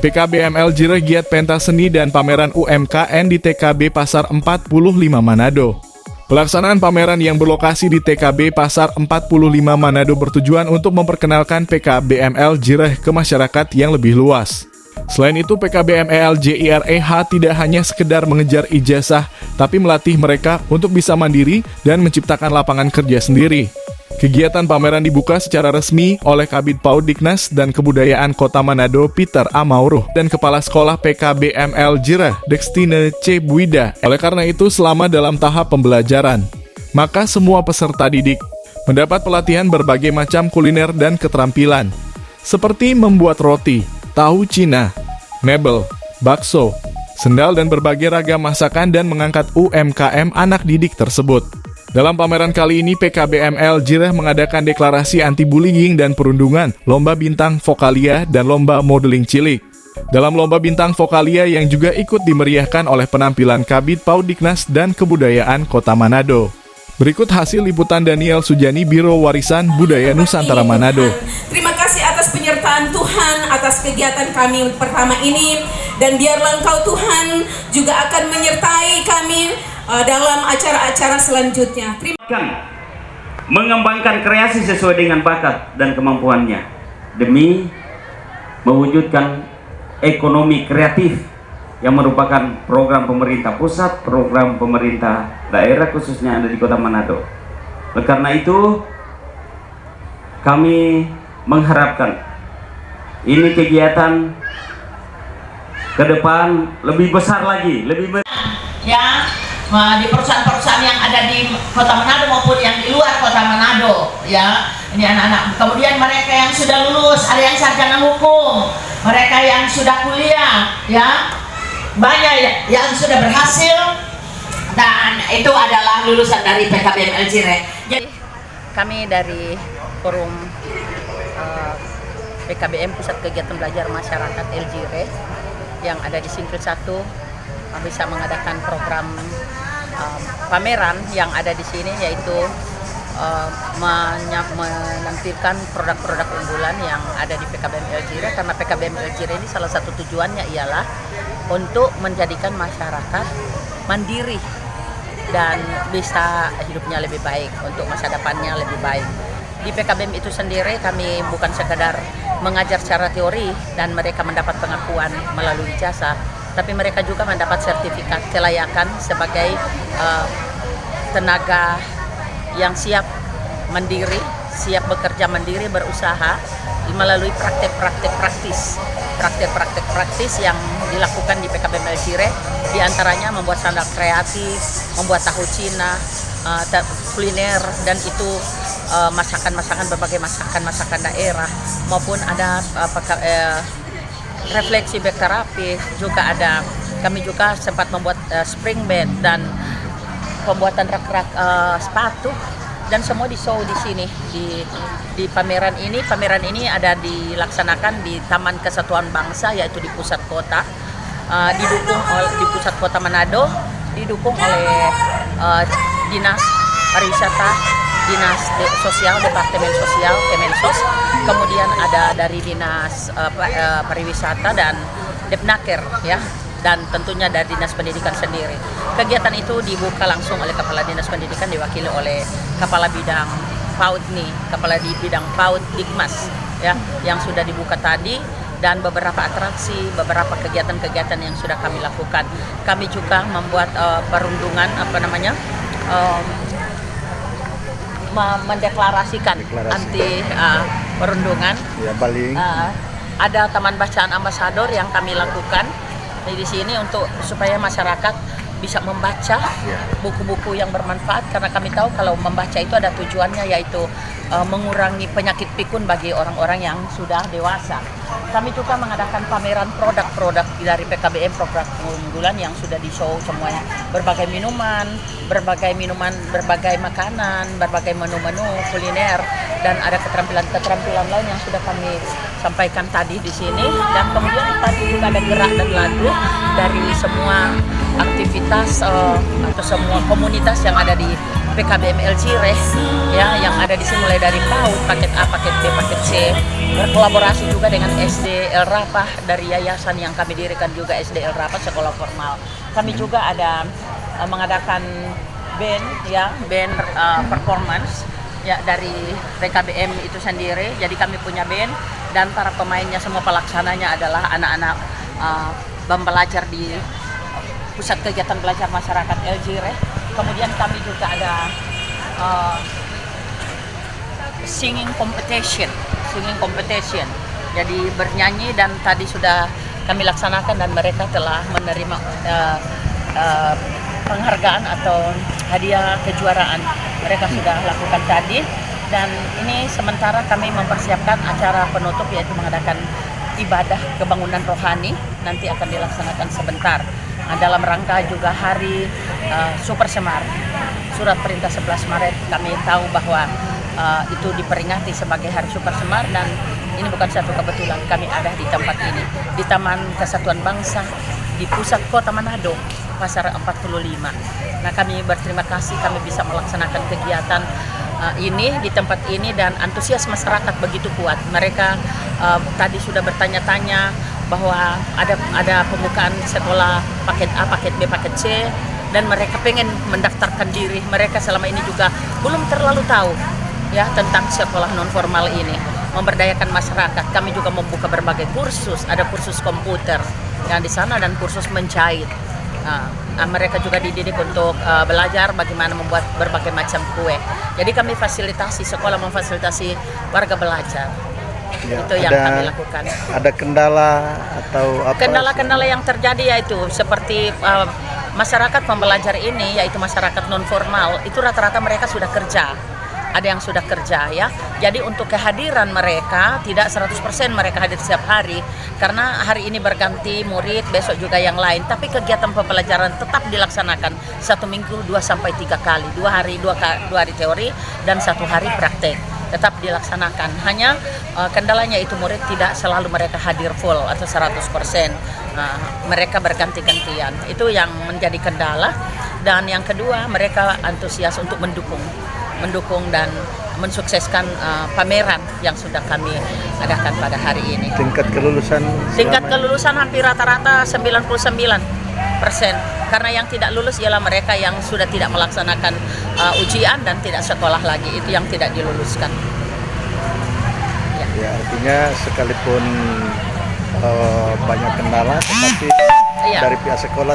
PKBML Jireh giat pentas seni dan pameran UMKM di TKB Pasar 45 Manado. Pelaksanaan pameran yang berlokasi di TKB Pasar 45 Manado bertujuan untuk memperkenalkan PKBML Jireh ke masyarakat yang lebih luas. Selain itu, PKBML JIREH tidak hanya sekedar mengejar ijazah, tapi melatih mereka untuk bisa mandiri dan menciptakan lapangan kerja sendiri. Kegiatan pameran dibuka secara resmi oleh Kabid PAUD Diknas dan Kebudayaan Kota Manado Peter A. Mauruh dan Kepala Sekolah PKBML Jireh Dextine C. Buida. Oleh karena itu, selama dalam tahap pembelajaran, maka semua peserta didik mendapat pelatihan berbagai macam kuliner dan keterampilan, seperti membuat roti, tahu Cina, mebel, bakso, sendal dan berbagai ragam masakan dan mengangkat UMKM anak didik tersebut. Dalam pameran kali ini, PKBML Jireh mengadakan deklarasi anti-bullying dan perundungan, lomba bintang vokalia, dan lomba modeling cilik. Dalam lomba bintang vokalia yang juga ikut dimeriahkan oleh penampilan Kabid PAUD Diknas dan Kebudayaan Kota Manado. Berikut hasil liputan Daniel Sujani, Biro Warisan Budaya Nusantara Manado. Terima kasih atas penyertaan Tuhan atas kegiatan kami pertama ini, dan biarlah Engkau Tuhan juga akan menyertai kami dalam acara-acara selanjutnya. Mengembangkan kreasi sesuai dengan bakat dan kemampuannya demi mewujudkan ekonomi kreatif yang merupakan program pemerintah pusat, program pemerintah daerah khususnya ada di Kota Manado. Oleh karena itu, kami mengharapkan ini kegiatan ke depan lebih besar lagi, lebih ya, di perusahaan-perusahaan yang ada di Kota Manado maupun yang di luar Kota Manado, ya. Ini anak-anak, kemudian mereka yang sudah lulus, ada yang sarjana hukum, mereka yang sudah kuliah, ya, banyak yang sudah berhasil, dan itu adalah lulusan dari PKBML Jireh. Jadi kami dari forum PKBM Pusat Kegiatan Belajar Masyarakat Jireh yang ada di Singkil 1 bisa mengadakan program pameran yang ada di sini, yaitu menampilkan produk-produk unggulan yang ada di PKBML Jireh, karena PKBML Jireh ini salah satu tujuannya ialah untuk menjadikan masyarakat mandiri dan bisa hidupnya lebih baik, untuk masa depannya lebih baik. Di PKBM itu sendiri kami bukan sekadar mengajar secara teori dan mereka mendapat pengakuan melalui ijazah, tapi mereka juga mendapat sertifikat kelayakan sebagai tenaga yang siap mandiri, siap bekerja mandiri, berusaha melalui praktek-praktek praktis yang dilakukan di PKBML Jireh, diantaranya membuat sandal kreatif, membuat tahu Cina, kuliner, dan itu masakan-masakan, berbagai masakan daerah, maupun ada refleksi bag terapi juga ada. Kami juga sempat membuat spring bed dan pembuatan rak-rak sepatu, dan semua di show di sini di pameran ini. Pameran ini ada dilaksanakan di Taman Kesatuan Bangsa, yaitu di pusat kota, didukung oleh di pusat kota Manado, didukung oleh Dinas Pariwisata, Dinas Sosial, Departemen Sosial, Kemensos, kemudian ada dari Dinas Pariwisata dan Depnaker, ya, dan tentunya dari Dinas Pendidikan sendiri. Kegiatan itu dibuka langsung oleh Kepala Dinas Pendidikan, diwakili oleh Kepala Bidang PAUD Kepala di Bidang PAUD Dikmas, ya, yang sudah dibuka tadi, dan beberapa atraksi, beberapa kegiatan-kegiatan yang sudah kami lakukan. Kami juga membuat perundungan, mendeklarasikan anti perundungan. Ya, ada taman bacaan ambasador yang kami lakukan di sini untuk supaya masyarakat bisa membaca buku-buku yang bermanfaat, karena kami tahu kalau membaca itu ada tujuannya, yaitu mengurangi penyakit pikun bagi orang-orang yang sudah dewasa. Kami juga mengadakan pameran produk-produk dari PKBM, produk unggulan yang sudah di-show semuanya. Berbagai minuman, berbagai makanan, berbagai menu-menu kuliner, dan ada keterampilan lain yang sudah kami sampaikan tadi di sini. Dan kemudian tadi juga ada gerak dan lagu dari semua aktivitas atau semua komunitas yang ada di PKBM El Cire ya, yang ada di sini mulai dari PAUD, paket A, paket B, paket C, berkolaborasi juga dengan SD El Rapah dari yayasan yang kami dirikan juga, SD El Rapah sekolah formal. Kami juga ada mengadakan band ya, band performance ya dari PKBM itu sendiri. Jadi kami punya band dan para pemainnya semua pelaksananya adalah anak-anak pembelajar di Pusat Kegiatan Belajar Masyarakat El Cire. Kemudian kami juga ada singing competition. Jadi bernyanyi, dan tadi sudah kami laksanakan dan mereka telah menerima penghargaan atau hadiah kejuaraan. Mereka sudah lakukan tadi, dan ini sementara kami mempersiapkan acara penutup, yaitu mengadakan ibadah kebangunan rohani, nanti akan dilaksanakan sebentar. Nah, dalam rangka juga hari Super Semar, surat perintah 11 Maret, kami tahu bahwa itu diperingati sebagai hari Super Semar, dan ini bukan satu kebetulan kami ada di tempat ini, di Taman Kesatuan Bangsa di pusat kota Manado, Pasar 45. Nah, kami berterima kasih kami bisa melaksanakan kegiatan ini di tempat ini, dan antusias masyarakat begitu kuat. Mereka tadi sudah bertanya-tanya bahwa ada pembukaan sekolah paket A, paket B, paket C, dan mereka pengen mendaftarkan diri. Mereka selama ini juga belum terlalu tahu ya tentang sekolah non formal ini, memberdayakan masyarakat. Kami juga membuka berbagai kursus, ada kursus komputer yang di sana dan kursus menjahit. Mereka juga dididik untuk belajar bagaimana membuat berbagai macam kue. Jadi kami fasilitasi, sekolah memfasilitasi warga belajar. Ya, itu yang kami lakukan. Ada kendala atau apa? Kendala-kendala yang terjadi yaitu seperti masyarakat pembelajar ini, yaitu masyarakat non formal, itu rata-rata mereka sudah kerja. Ada yang sudah kerja ya. Jadi untuk kehadiran mereka tidak 100% mereka hadir setiap hari, karena hari ini berganti murid, besok juga yang lain. Tapi kegiatan pembelajaran tetap dilaksanakan 1 minggu 2-3 kali, 2 hari teori dan 1 hari praktek. Tetap dilaksanakan. Hanya kendalanya itu murid tidak selalu mereka hadir full atau 100%. Mereka berganti-gantian. Itu yang menjadi kendala. Dan yang kedua, mereka antusias untuk mendukung dan mensukseskan pameran yang sudah kami adakan pada hari ini. Tingkat kelulusan Hampir rata-rata 99%. Karena yang tidak lulus ialah mereka yang sudah tidak melaksanakan ujian dan tidak sekolah lagi. Itu yang tidak diluluskan. Ya, artinya sekalipun banyak kendala, tetapi dari pihak sekolah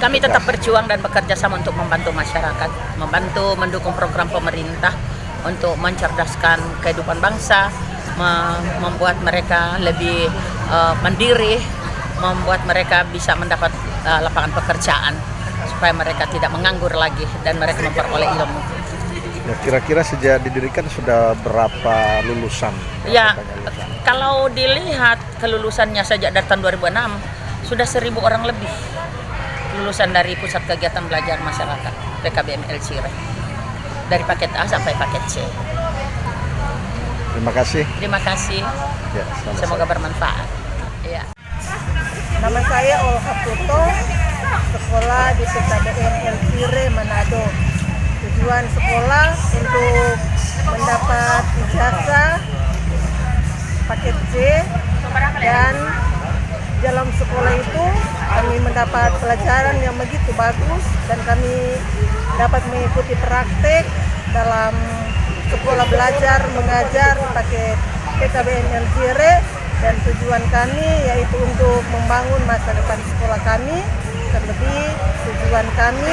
kami tetap berjuang dan bekerja sama untuk membantu masyarakat, membantu mendukung program pemerintah untuk mencerdaskan kehidupan bangsa, membuat mereka lebih mandiri, membuat mereka bisa mendapat lapangan pekerjaan supaya mereka tidak menganggur lagi dan mereka memperoleh ilmu. Ya, kira-kira sejak didirikan sudah berapa lulusan? Ya, kalau dilihat kelulusannya sejak dari tahun 2006 sudah 1.000 orang lebih lulusan dari Pusat Kegiatan Belajar Masyarakat PKBM El Cire, dari paket A sampai paket C. Terima kasih. Terima kasih. Ya, semoga bermanfaat. Ya. Nama saya Olha Puto, sekolah di PKBM El Cire Manado. Tujuan sekolah untuk mendapat ijazah paket C, dan dalam sekolah itu kami mendapat pelajaran yang begitu bagus, dan kami dapat mengikuti praktek dalam sekolah belajar mengajar paket PKBM El Cire, dan tujuan kami yaitu untuk membangun masa depan sekolah kami. Terlebih tujuan kami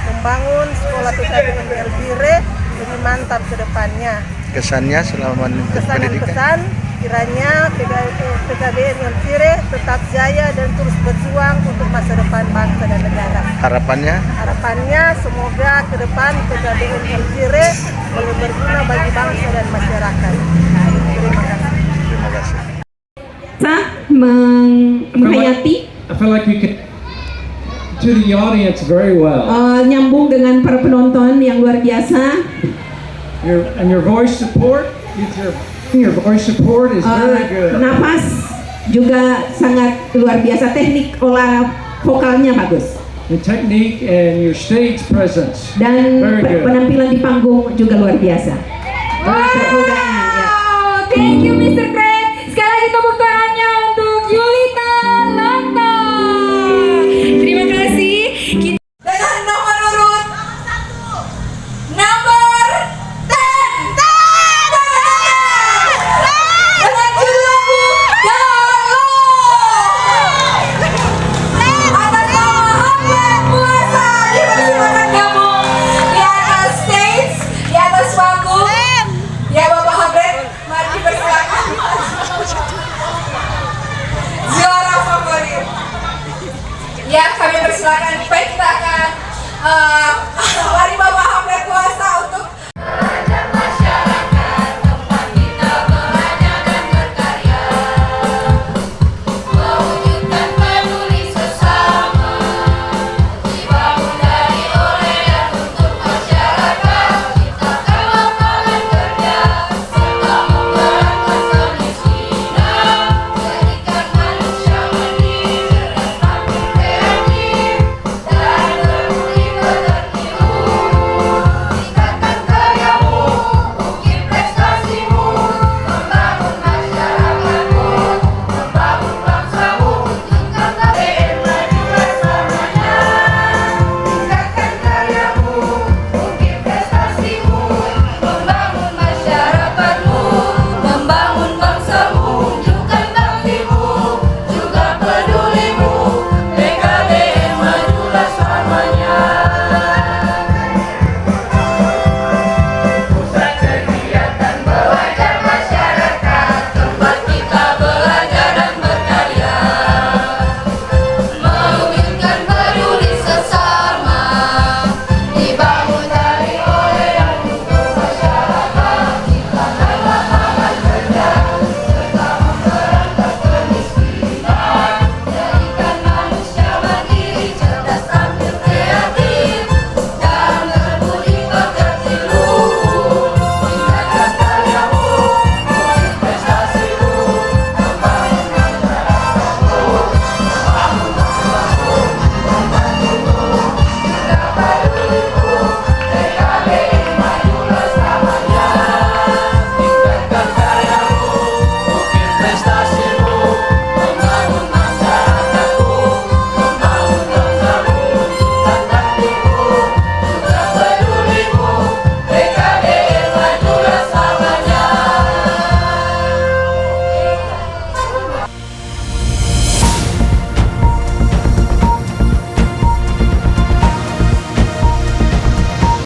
membangun sekolah PKBM El Cire lebih mantap ke depannya. Kesannya selama pendidikan? Kesan kiranya PKBM El Cire tetap jaya dan terus berjuang untuk masa depan bangsa dan negara. Harapannya? Harapannya semoga ke depan PKBM El Cire boleh berguna bagi bangsa dan masyarakat. Terima kasih. Terima kasih. Menghayati I feel like we could to the audience very well. Nyambung dengan para penonton yang luar biasa. Your voice support, your voice support is very good. Nafas juga sangat luar biasa, teknik olah vokalnya bagus. the technique and your stage presence. Dan Very good. penampilan di panggung juga luar biasa. Tepuk tangan, ya. Thank you Mr. Craig.